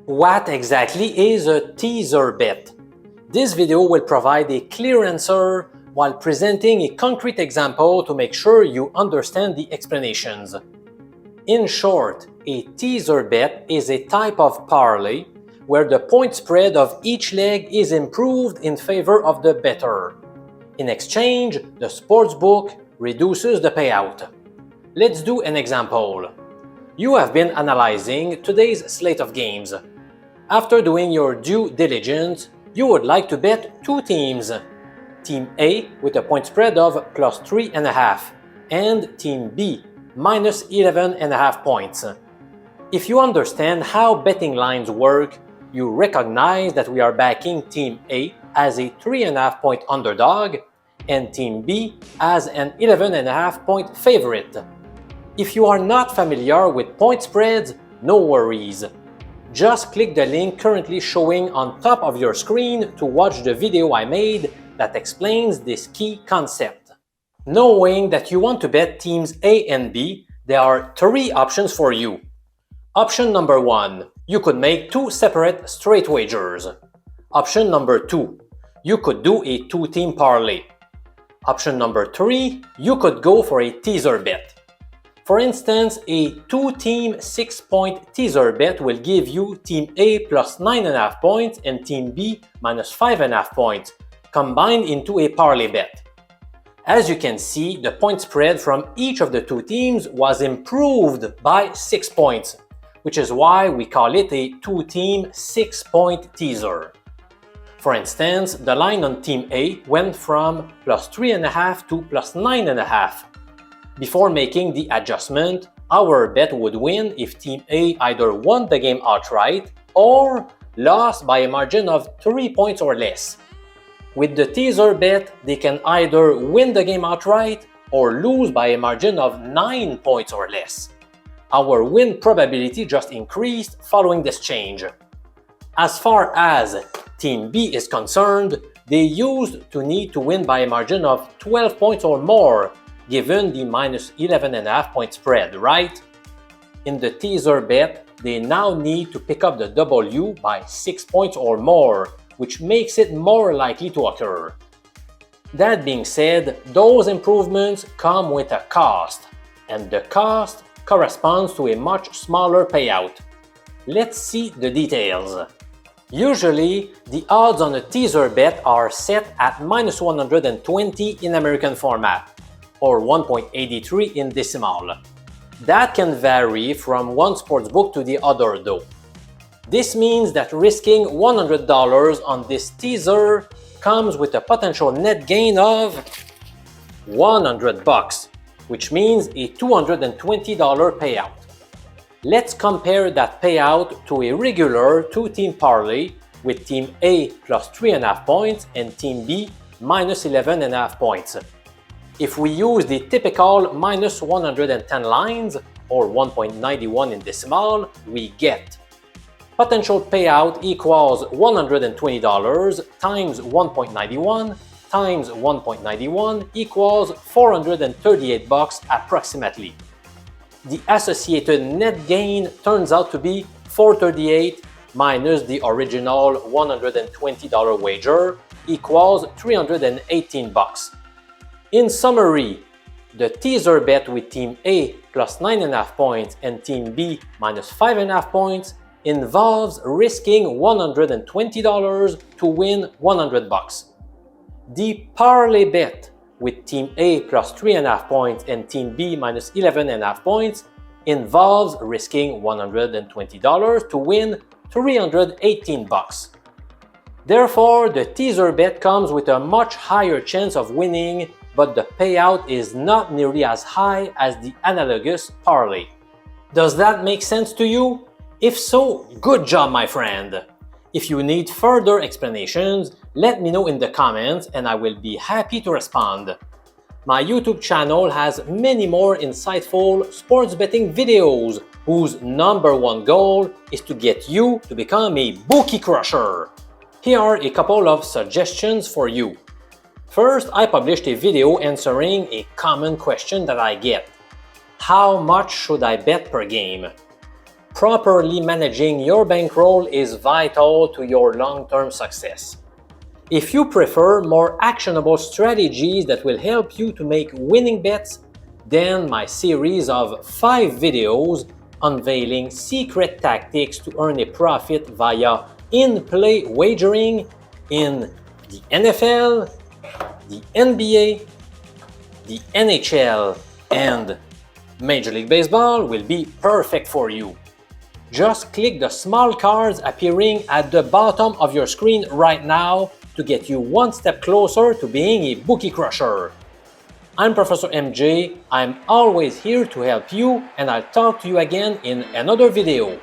What exactly is a teaser bet? This video will provide a clear answer while presenting a concrete example to make sure you understand the explanations. In short, a teaser bet is a type of parlay where the point spread of each leg is improved in favor of the bettor. In exchange, the sportsbook reduces the payout. Let's do an example. You have been analyzing today's slate of games. After doing your due diligence, you would like to bet two teams. Team A with a point spread of plus 3.5 and Team B minus 11.5 points. If you understand how betting lines work, you recognize that we are backing Team A as a 3.5 point underdog and Team B as an 11.5 point favorite. If you are not familiar with point spreads, no worries. Just click the link currently showing on top of your screen to watch the video I made that explains this key concept. Knowing that you want to bet teams A and B, there are three options for you. Option number 1, you could make two separate straight wagers. Option number 2, you could do a two-team parlay. Option number 3, you could go for a teaser bet. For instance, a two-team 6-point teaser bet will give you Team A plus 9.5 points and Team B minus 5.5 points, combined into a parlay bet. As you can see, the point spread from each of the two teams was improved by 6 points, which is why we call it a two-team 6-point teaser. For instance, the line on Team A went from plus 3.5 to plus 9.5. Before making the adjustment, our bet would win if Team A either won the game outright or lost by a margin of 3 points or less. With the teaser bet, they can either win the game outright or lose by a margin of 9 points or less. Our win probability just increased following this change. As far as Team B is concerned, they used to need to win by a margin of 12 points or more, given the minus 11.5 point spread, right? In the teaser bet, they now need to pick up the W by 6 points or more, which makes it more likely to occur. That being said, those improvements come with a cost, and the cost corresponds to a much smaller payout. Let's see the details. Usually, the odds on a teaser bet are set at minus 120 in American format, or 1.83 in decimal. That can vary from one sportsbook to the other though. This means that risking $100 on this teaser comes with a potential net gain of $100, which means a $220 payout. Let's compare that payout to a regular two-team parlay with Team A plus 3.5 points and Team B minus 11.5 points. If we use the typical minus 110 lines, or 1.91 in decimal, we get potential payout equals $120 times 1.91 times 1.91 equals $438 approximately. The associated net gain turns out to be $438 minus the original $120 wager equals $318. In summary, the teaser bet with Team A plus 9.5 points and Team B minus 5.5 points involves risking $120 to win $100. The parlay bet with Team A plus 3.5 points and Team B minus 11.5 points involves risking $120 to win $318. Therefore, the teaser bet comes with a much higher chance of winning, but the payout is not nearly as high as the analogous parlay. Does that make sense to you? If so, good job, my friend! If you need further explanations, let me know in the comments and I will be happy to respond. My YouTube channel has many more insightful sports betting videos whose number one goal is to get you to become a bookie crusher. Here are a couple of suggestions for you. First, I published a video answering a common question that I get. How much should I bet per game? Properly managing your bankroll is vital to your long-term success. If you prefer more actionable strategies that will help you to make winning bets, then my series of 5 videos unveiling secret tactics to earn a profit via in-play wagering in the NFL, the NBA, the NHL, and Major League Baseball will be perfect for you. Just click the small cards appearing at the bottom of your screen right now to get you one step closer to being a bookie crusher. I'm Professor MJ. I'm always here to help you, and I'll talk to you again in another video.